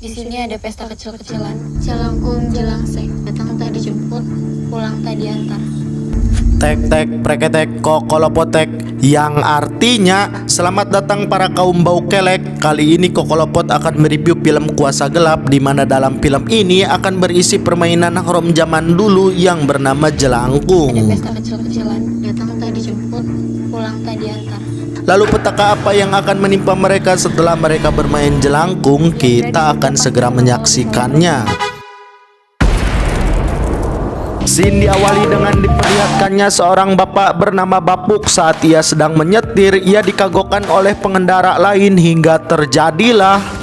Di sini ada pesta kecil-kecilan. Jelangkung jelangsek. Datang tak dijemput, pulang tak diantar. Tek-tek preketek kokolopotek, yang artinya selamat datang para kaum bau kelek. Kali ini Kokolopot akan mereview film Kuasa Gelap, di mana dalam film ini akan berisi permainan haram zaman dulu yang bernama Ada jelangkung. pesta kecil-kecilan. Datang tak dijemput, pulang tak diantar. Lalu petaka apa yang akan menimpa mereka setelah mereka bermain jelangkung? Kita akan segera menyaksikannya. Scene diawali dengan diperlihatkannya seorang bapak bernama Bapuk. Saat ia sedang menyetir, ia dikagokkan oleh pengendara lain hingga terjadilah.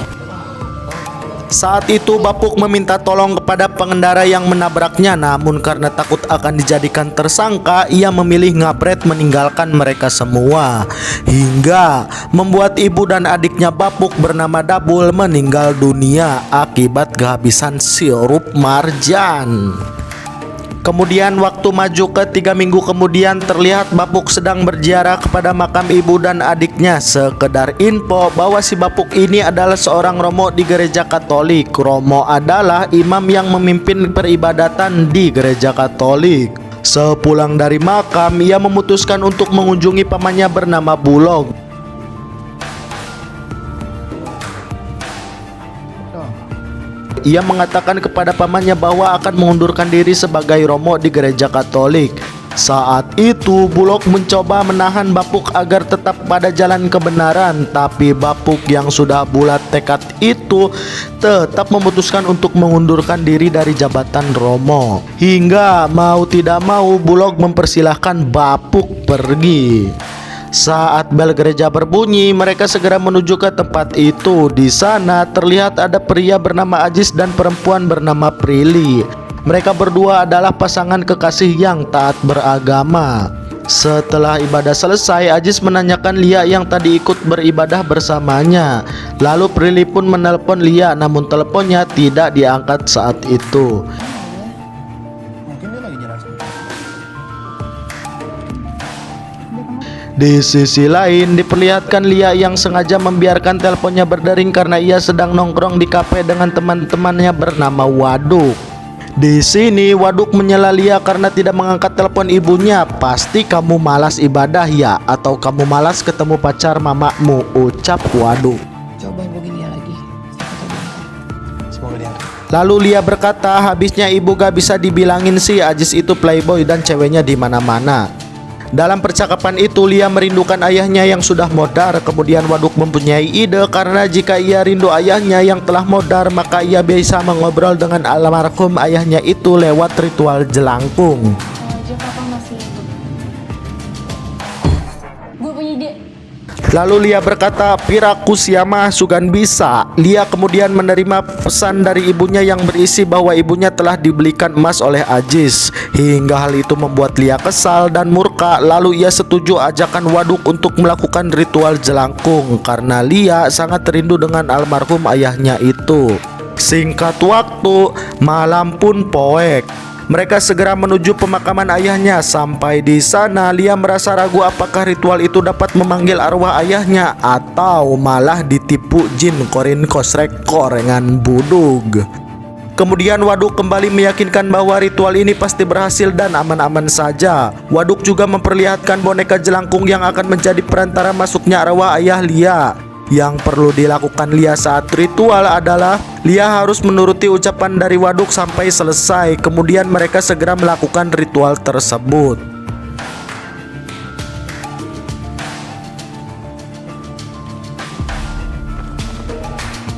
Saat itu Bapuk meminta tolong kepada pengendara yang menabraknya, namun karena takut akan dijadikan tersangka, ia memilih ngabret meninggalkan mereka semua, hingga membuat ibu dan adiknya Bapuk bernama Dabul meninggal dunia akibat kehabisan sirup marjan. Kemudian waktu maju ke 3 minggu kemudian, terlihat Bapuk sedang berziarah kepada makam ibu dan adiknya. Sekedar info bahwa si Bapuk ini adalah seorang romo di gereja Katolik. Romo adalah imam yang memimpin peribadatan di gereja Katolik. Sepulang dari makam, ia memutuskan untuk mengunjungi pamannya bernama Bulog. Ia mengatakan kepada pamannya bahwa akan mengundurkan diri sebagai romo di gereja Katolik. Saat itu Bulog mencoba menahan Bapuk agar tetap pada jalan kebenaran, tapi Bapuk yang sudah bulat tekad itu tetap memutuskan untuk mengundurkan diri dari jabatan romo. Hingga mau tidak mau Bulog mempersilahkan Bapuk pergi. Saat bel gereja berbunyi, mereka segera menuju ke tempat itu. Di sana terlihat ada pria bernama Ajis dan perempuan bernama Prilly. Mereka berdua adalah pasangan kekasih yang taat beragama. Setelah ibadah selesai, Ajis menanyakan Lia yang tadi ikut beribadah bersamanya. Lalu Prilly pun menelpon Lia, namun teleponnya tidak diangkat saat itu. Di sisi lain, diperlihatkan Lia yang sengaja membiarkan teleponnya berdering karena ia sedang nongkrong di kafe dengan teman-temannya bernama Waduk. Di sini Waduk menyela Lia karena tidak mengangkat telepon ibunya. Pasti kamu malas ibadah ya, atau kamu malas ketemu pacar mamamu, ucap Waduk. Coba hubungin dia lagi. Semoga dia. Lalu Lia berkata, habisnya ibu gak bisa dibilangin sih Ajis itu playboy dan ceweknya di mana-mana. Dalam percakapan itu Lia merindukan ayahnya yang sudah modar. Kemudian Waduk mempunyai ide karena jika ia rindu ayahnya yang telah modar, maka ia bisa mengobrol dengan almarhum ayahnya itu lewat ritual jelangkung. Aja papa masih hidup. Gue punya ide. Lalu Lia berkata, piraku siamah sugan bisa. Lia kemudian menerima pesan dari ibunya yang berisi bahwa ibunya telah dibelikan emas oleh Ajis. Hingga hal itu membuat Lia kesal dan murka. Lalu ia setuju ajakan Waduk untuk melakukan ritual jelangkung karena Lia sangat rindu dengan almarhum ayahnya itu. Singkat waktu, malam pun poek. Mereka segera menuju pemakaman ayahnya. Sampai di sana, Lia merasa ragu apakah ritual itu dapat memanggil arwah ayahnya atau malah ditipu jin korin kosrek korengan budug. Kemudian Waduk kembali meyakinkan bahwa ritual ini pasti berhasil dan aman-aman saja. Waduk juga memperlihatkan boneka jelangkung yang akan menjadi perantara masuknya arwah ayah Lia. Yang perlu dilakukan Lia saat ritual adalah Lia harus menuruti ucapan dari Waduk sampai selesai. Kemudian mereka segera melakukan ritual tersebut.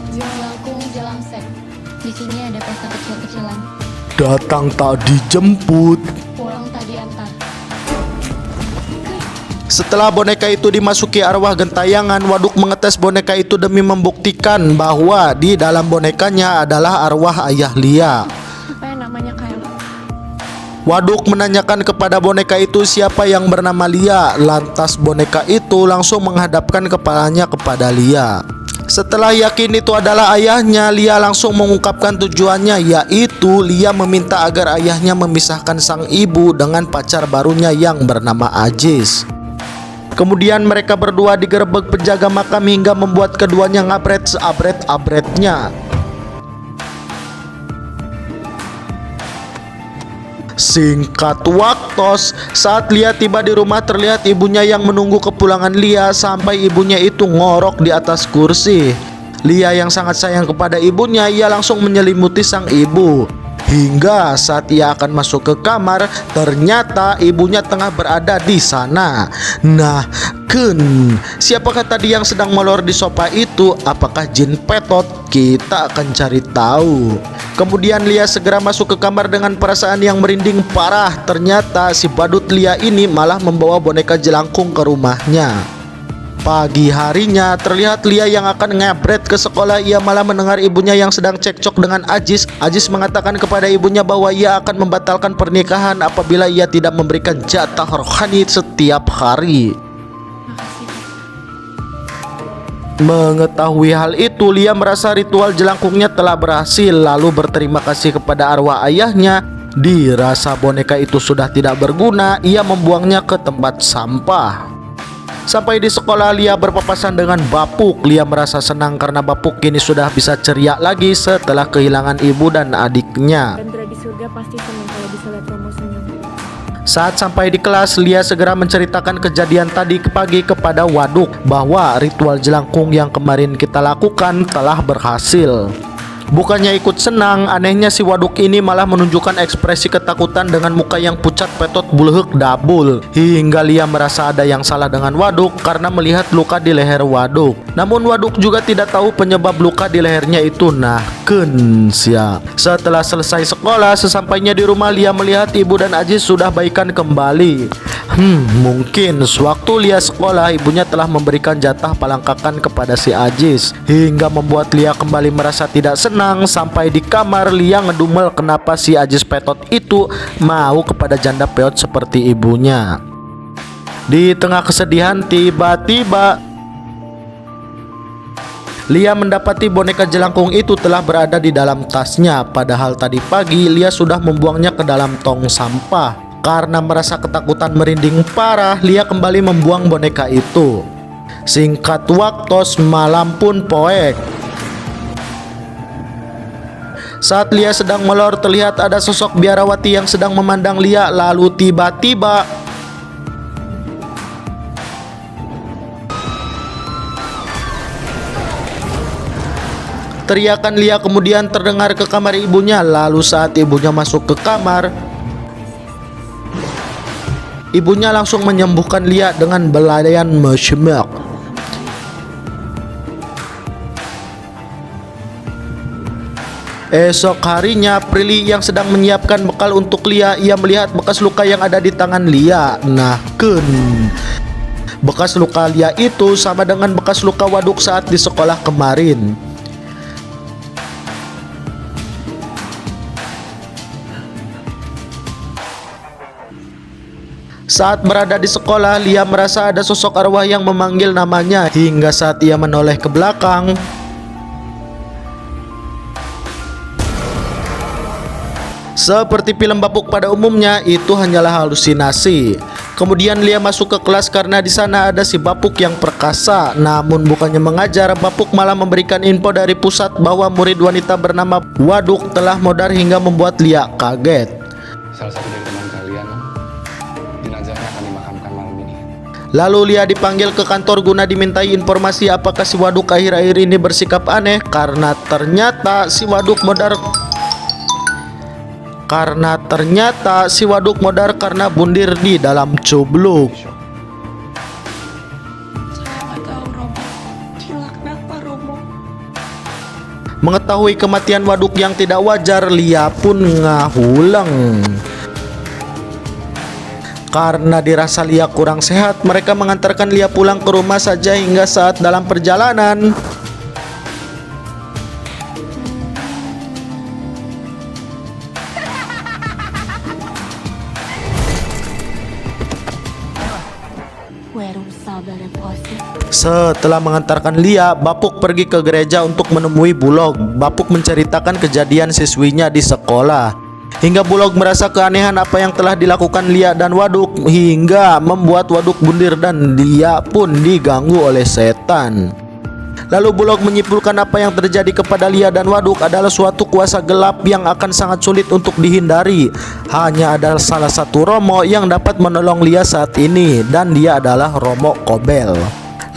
Jelangkung jelangsek. Di sini ada pesta kecil-kecilan. Datang tak dijemput. Pulang tak diantar. Setelah boneka itu dimasuki arwah gentayangan, Waduk mengetes boneka itu demi membuktikan bahwa di dalam bonekanya adalah arwah ayah Lia. Apa yang namanya kayak Waduk menanyakan kepada boneka itu siapa yang bernama Lia. Lantas boneka itu langsung menghadapkan kepalanya kepada Lia. Setelah yakin itu adalah ayahnya, Lia langsung mengungkapkan tujuannya, yaitu Lia meminta agar ayahnya memisahkan sang ibu dengan pacar barunya yang bernama Ajis. Kemudian mereka berdua digerebek penjaga makam hingga membuat keduanya ngabret seabret-abretnya. Singkat waktu, saat Lia tiba di rumah terlihat ibunya yang menunggu kepulangan Lia sampai ibunya itu ngorok di atas kursi. Lia yang sangat sayang kepada ibunya, ia langsung menyelimuti sang ibu. Hingga saat ia akan masuk ke kamar, ternyata ibunya tengah berada di sana. Nah, siapakah tadi yang sedang molor di sofa itu? Apakah jin Petot? Kita akan cari tahu. Kemudian Lia segera masuk ke kamar dengan perasaan yang merinding parah. Ternyata si badut Lia ini malah membawa boneka jelangkung ke rumahnya. Pagi harinya terlihat Lia yang akan ngebret ke sekolah, ia malah mendengar ibunya yang sedang cekcok dengan Ajis. Ajis mengatakan kepada ibunya bahwa ia akan membatalkan pernikahan apabila ia tidak memberikan jatah rohani setiap hari. Mengetahui hal itu, Lia merasa ritual jelangkungnya telah berhasil, lalu berterima kasih kepada arwah ayahnya. Dirasa boneka itu sudah tidak berguna, ia membuangnya ke tempat sampah. Sampai di sekolah, Lia berpapasan dengan Bapuk. Lia merasa senang karena Bapuk kini sudah bisa ceria lagi setelah kehilangan ibu dan adiknya. Rendra di surga pasti senang kalau bisa lihat Romo senyum. Saat sampai di kelas, Lia segera menceritakan kejadian tadi pagi kepada Waduk bahwa ritual jelangkung yang kemarin kita lakukan telah berhasil. Bukannya ikut senang, anehnya si Waduk ini malah menunjukkan ekspresi ketakutan dengan muka yang pucat Petot bulhek dabul. Hingga Lia merasa ada yang salah dengan Waduk karena melihat luka di leher Waduk. Namun Waduk juga tidak tahu penyebab luka di lehernya itu. Nah, setelah selesai sekolah, sesampainya di rumah Lia melihat ibu dan Ajis sudah baikan kembali. Mungkin sewaktu Lia sekolah, ibunya telah memberikan jatah palangkakan kepada si Ajis, hingga membuat Lia kembali merasa tidak senang. Sampai di kamar, Lia ngedumel kenapa si Ajis Petot itu mau kepada janda peot seperti ibunya. Di tengah kesedihan, tiba-tiba Lia mendapati boneka jelangkung itu telah berada di dalam tasnya. Padahal tadi pagi Lia sudah membuangnya ke dalam tong sampah. Karena merasa ketakutan merinding parah, Lia kembali membuang boneka itu. Singkat waktu, malam pun poek. Saat Lia sedang melor, terlihat ada sosok biarawati yang sedang memandang Lia. Lalu tiba-tiba teriakan Lia kemudian terdengar ke kamar ibunya. Lalu saat ibunya masuk ke kamar, ibunya langsung menyembuhkan Lia dengan belayan mesyemek. Esok harinya, Prilly yang sedang menyiapkan bekal untuk Lia, ia melihat bekas luka yang ada di tangan Lia. Nah, bekas luka Lia itu sama dengan bekas luka Waduk saat di sekolah kemarin. Saat berada di sekolah, Lia merasa ada sosok arwah yang memanggil namanya. Hingga saat ia menoleh ke belakang, seperti film Bapuk pada umumnya, itu hanyalah halusinasi. Kemudian Lia masuk ke kelas karena di sana ada si Bapuk yang perkasa. Namun bukannya mengajar, Bapuk malah memberikan info dari pusat bahwa murid wanita bernama Waduk telah modar hingga membuat Lia kaget. Salah satu dari teman kalian, jenazahnya akan dimakamkan malam ini. Lalu Lia dipanggil ke kantor guna dimintai informasi apakah si Waduk akhir-akhir ini bersikap aneh. Karena ternyata si Waduk modar karena bundir di dalam cubluk. Mengetahui kematian Waduk yang tidak wajar, Lia pun ngahuleng. Karena dirasa Lia kurang sehat, mereka mengantarkan Lia pulang ke rumah saja. Hingga saat dalam perjalanan, setelah mengantarkan Lia, Bapuk pergi ke gereja untuk menemui Bulog. Bapuk menceritakan kejadian siswinya di sekolah. Hingga Bulog merasa keanehan apa yang telah dilakukan Lia dan Waduk, hingga membuat Waduk bundir dan dia pun diganggu oleh setan. Lalu Bulog menyimpulkan apa yang terjadi kepada Lia dan Waduk adalah suatu kuasa gelap yang akan sangat sulit untuk dihindari. Hanya ada salah satu Romo yang dapat menolong Lia saat ini, dan dia adalah Romo Kobel.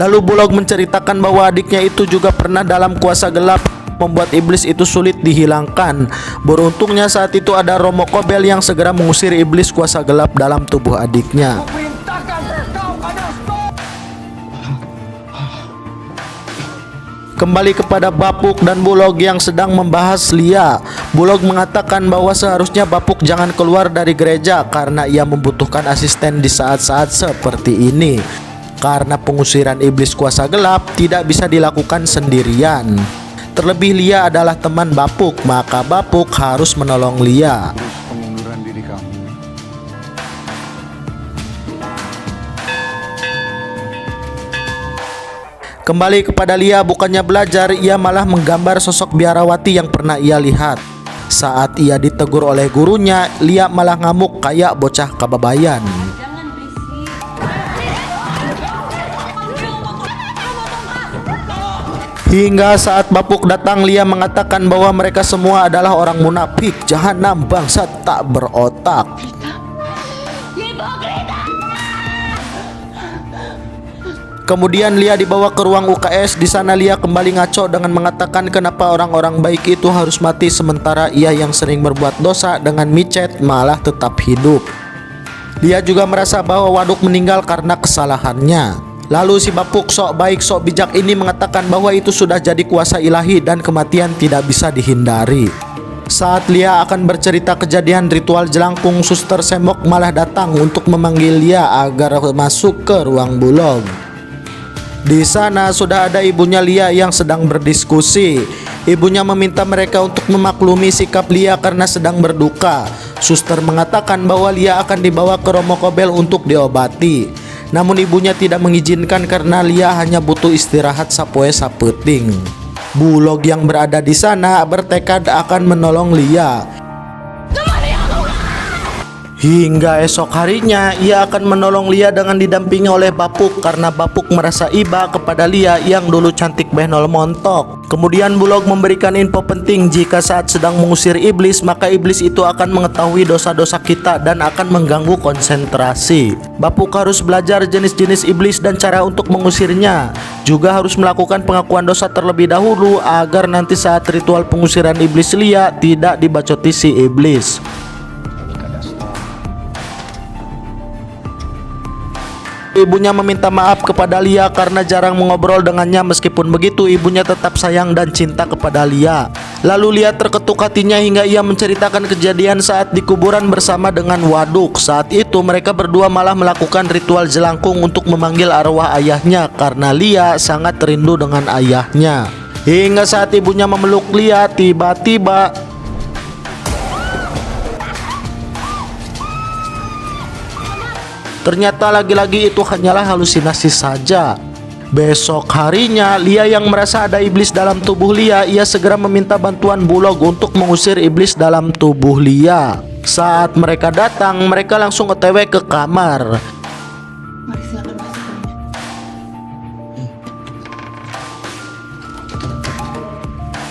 Lalu Bulog menceritakan bahwa adiknya itu juga pernah dalam kuasa gelap, membuat iblis itu sulit dihilangkan. Beruntungnya saat itu ada Romo Kobel yang segera mengusir iblis kuasa gelap dalam tubuh adiknya. Kembali kepada Bapuk dan Bulog yang sedang membahas Lia. Bulog mengatakan bahwa seharusnya Bapuk jangan keluar dari gereja karena ia membutuhkan asisten di saat-saat seperti ini. Karena pengusiran iblis kuasa gelap tidak bisa dilakukan sendirian. Terlebih Lia adalah teman Bapuk, maka Bapuk harus menolong Lia. Terus pengunduran diri kamu. Kembali kepada Lia, bukannya belajar, ia malah menggambar sosok biarawati yang pernah ia lihat. Saat ia ditegur oleh gurunya, Lia malah ngamuk kayak bocah kababayan. Hingga saat Bapuk datang, Lia mengatakan bahwa mereka semua adalah orang munafik, jahanam, bangsa tak berotak. Kemudian Lia dibawa ke ruang UKS. Di sana Lia kembali ngaco dengan mengatakan kenapa orang-orang baik itu harus mati sementara ia yang sering berbuat dosa dengan micet malah tetap hidup. Lia juga merasa bahwa Waduk meninggal karena kesalahannya. Lalu si Bapuk sok baik sok bijak ini mengatakan bahwa itu sudah jadi kuasa ilahi dan kematian tidak bisa dihindari. Saat Lia akan bercerita kejadian ritual jelangkung, Suster Semok malah datang untuk memanggil Lia agar masuk ke ruang Bulog. Di sana sudah ada ibunya Lia yang sedang berdiskusi. Ibunya meminta mereka untuk memaklumi sikap Lia karena sedang berduka. Suster mengatakan bahwa Lia akan dibawa ke Romo Kobel untuk diobati. Namun ibunya tidak mengizinkan karena Lia hanya butuh istirahat sapoe sapeting. Bulog yang berada di sana bertekad akan menolong Lia. Hingga esok harinya ia akan menolong Lia dengan didampingi oleh Bapuk karena Bapuk merasa iba kepada Lia yang dulu cantik behnol montok. Kemudian Bulog memberikan info penting, jika saat sedang mengusir iblis maka iblis itu akan mengetahui dosa-dosa kita dan akan mengganggu konsentrasi. Bapuk harus belajar jenis-jenis iblis dan cara untuk mengusirnya. Juga harus melakukan pengakuan dosa terlebih dahulu agar nanti saat ritual pengusiran iblis Lia tidak dibacoti si iblis. Ibunya meminta maaf kepada Lia karena jarang mengobrol dengannya. Meskipun begitu, ibunya tetap sayang dan cinta kepada Lia. Lalu Lia terketuk hatinya hingga ia menceritakan kejadian saat di kuburan bersama dengan Waduk. Saat itu mereka berdua malah melakukan ritual jelangkung untuk memanggil arwah ayahnya karena Lia sangat rindu dengan ayahnya. Hingga saat ibunya memeluk Lia, tiba-tiba ternyata lagi-lagi itu hanyalah halusinasi saja. Besok harinya, Lia yang merasa ada iblis dalam tubuh Lia, ia segera meminta bantuan Bulog untuk mengusir iblis dalam tubuh Lia. Saat mereka datang, mereka langsung OTW ke kamar. Mari silakan masuk.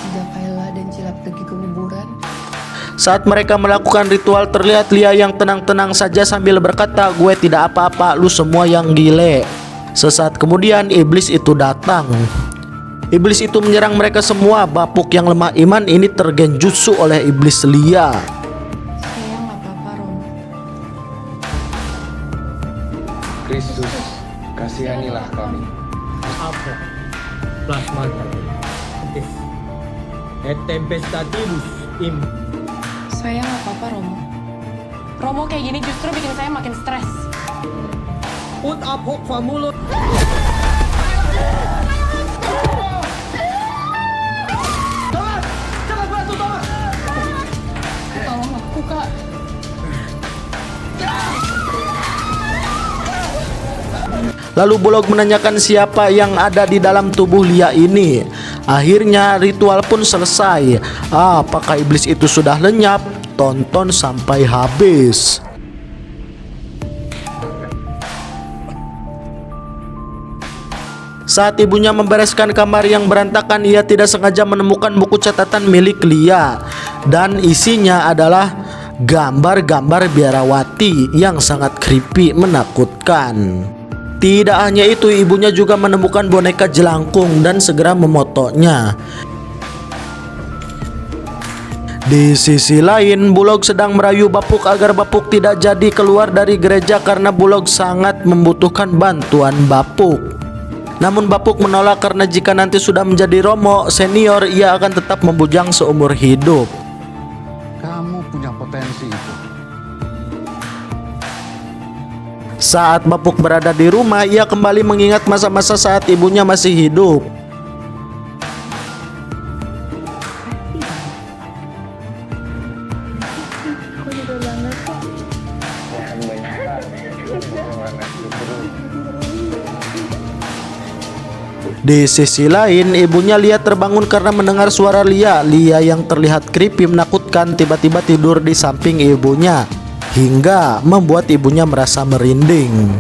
Sejak Kayla dan Cilap pergi ke kuburan, Saat mereka melakukan ritual, terlihat Lia yang tenang-tenang saja sambil berkata, "Gue tidak apa-apa, lu semua yang gile." Sesaat kemudian iblis itu datang. Iblis itu menyerang mereka semua. Bapuk yang lemah iman ini tergenjutsu oleh iblis Lia. saya nggak apa-apa, Romo. Kristus, kasihanilah kami. Apa? Plasmata. Et tempestativus im. Saya nggak apa-apa, Romo. Romo kayak gini justru bikin saya makin stres. Ut ab hoc famulo. Tolong aku, Kak. Lalu Bulog menanyakan siapa yang ada di dalam tubuh Lia ini. Akhirnya ritual pun selesai. Apakah iblis itu sudah lenyap? Tonton sampai habis. Saat ibunya membereskan kamar yang berantakan, ia tidak sengaja menemukan buku catatan milik Lia, dan isinya adalah gambar-gambar biarawati yang sangat creepy, menakutkan. Tidak hanya itu, ibunya juga menemukan boneka jelangkung dan segera memotonya. Di sisi lain, Bulog sedang merayu Bapuk agar Bapuk tidak jadi keluar dari gereja karena Bulog sangat membutuhkan bantuan Bapuk. Namun Bapuk menolak karena jika nanti sudah menjadi Romo senior, ia akan tetap membujang seumur hidup. Kamu punya potensi itu. Saat Bapuk berada di rumah, ia kembali mengingat masa-masa saat ibunya masih hidup. Aku juga banget kok. Di sisi lain, ibunya Lia terbangun karena mendengar suara Lia. Lia yang terlihat creepy menakutkan tiba-tiba tidur di samping ibunya, hingga membuat ibunya merasa merinding.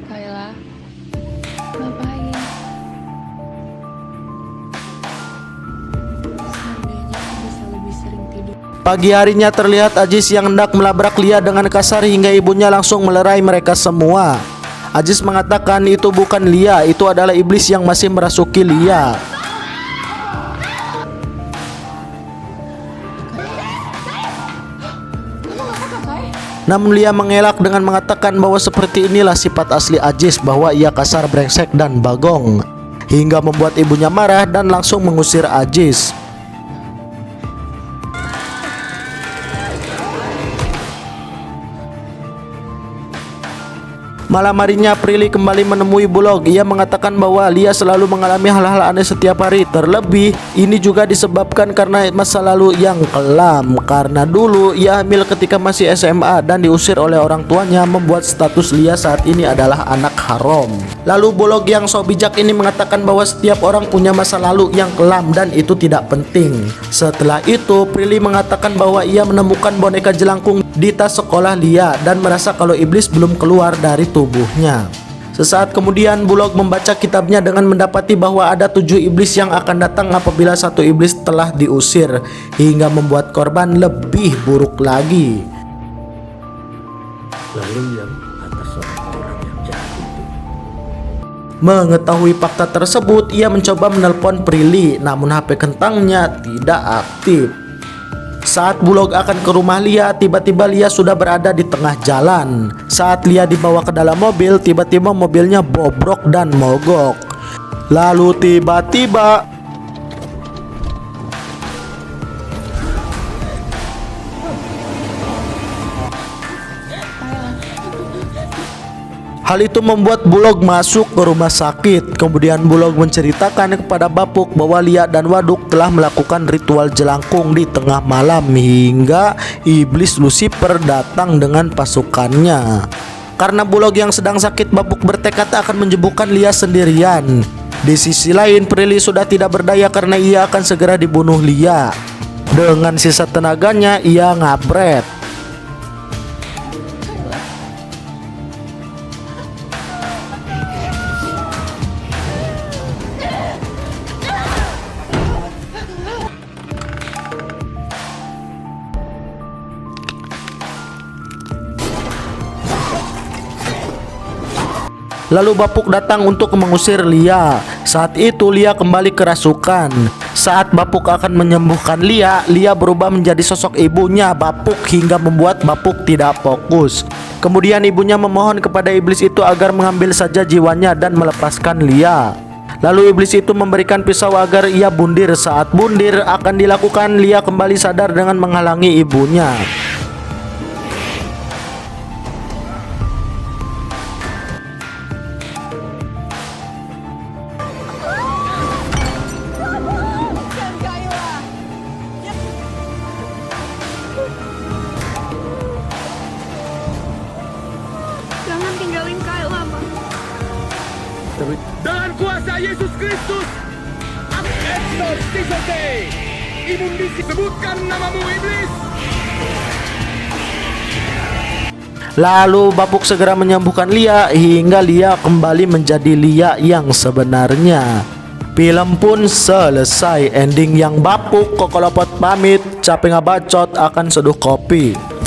Kayla, ngapain? Seandainya aku bisa lebih sering tidur. Pagi harinya terlihat Ajis yang hendak melabrak Lia dengan kasar hingga ibunya langsung melerai mereka semua. Ajis mengatakan itu bukan Lia, itu adalah iblis yang masih merasuki Lia. Namun Lia mengelak dengan mengatakan bahwa seperti inilah sifat asli Ajis, bahwa ia kasar, brengsek, dan bagong, hingga membuat ibunya marah dan langsung mengusir Ajis. Malam harinya Prilly kembali menemui Bulog. Ia mengatakan bahwa Lia selalu mengalami hal-hal aneh setiap hari. Terlebih ini juga disebabkan karena masa lalu yang kelam. Karena dulu ia hamil ketika masih SMA dan diusir oleh orang tuanya, membuat status Lia saat ini adalah anak haram. Lalu Bulog yang so bijak ini mengatakan bahwa setiap orang punya masa lalu yang kelam dan itu tidak penting. Setelah itu Prilly mengatakan bahwa ia menemukan boneka jelangkung di tas sekolah Lia dan merasa kalau iblis belum keluar dari tubuhnya. Sesaat kemudian Bulog membaca kitabnya dengan mendapati bahwa ada 7 iblis yang akan datang apabila satu iblis telah diusir, hingga membuat korban lebih buruk lagi. Lalu yang atas orang yang jahat itu. Mengetahui fakta tersebut, ia mencoba menelpon Prilly, namun HP kentangnya tidak aktif. Saat Bulog akan ke rumah Lia, tiba-tiba Lia sudah berada di tengah jalan. Saat Lia dibawa ke dalam mobil, tiba-tiba mobilnya bobrok dan mogok. Lalu tiba-tiba hal itu membuat Bulog masuk ke rumah sakit. Kemudian Bulog menceritakan kepada Bapuk bahwa Lia dan Waduk telah melakukan ritual jelangkung di tengah malam hingga iblis Lucifer datang dengan pasukannya. Karena Bulog yang sedang sakit, Bapuk bertekad akan menjebukkan Lia sendirian. Di sisi lain, Prilly sudah tidak berdaya karena ia akan segera dibunuh Lia. Dengan sisa tenaganya, ia ngabret. Lalu Bapuk datang untuk mengusir Lia. Saat itu Lia kembali kerasukan. Saat Bapuk akan menyembuhkan Lia, Lia berubah menjadi sosok ibunya Bapuk hingga membuat Bapuk tidak fokus. Kemudian ibunya memohon kepada iblis itu agar mengambil saja jiwanya dan melepaskan Lia. Lalu iblis itu memberikan pisau agar ia bundir. Saat bundir akan dilakukan, Lia kembali sadar dengan menghalangi ibunya. Jangan tinggalin Kayla, Ma. Dengan kuasa Yesus Kristus, exorcisote, imundisi, sebutkan namamu iblis. Lalu Bapuk segera menyembuhkan Lia hingga Lia kembali menjadi Lia yang sebenarnya. Film pun selesai. Ending yang Bapuk Kokolopot pamit, capek ngabacot akan seduh kopi.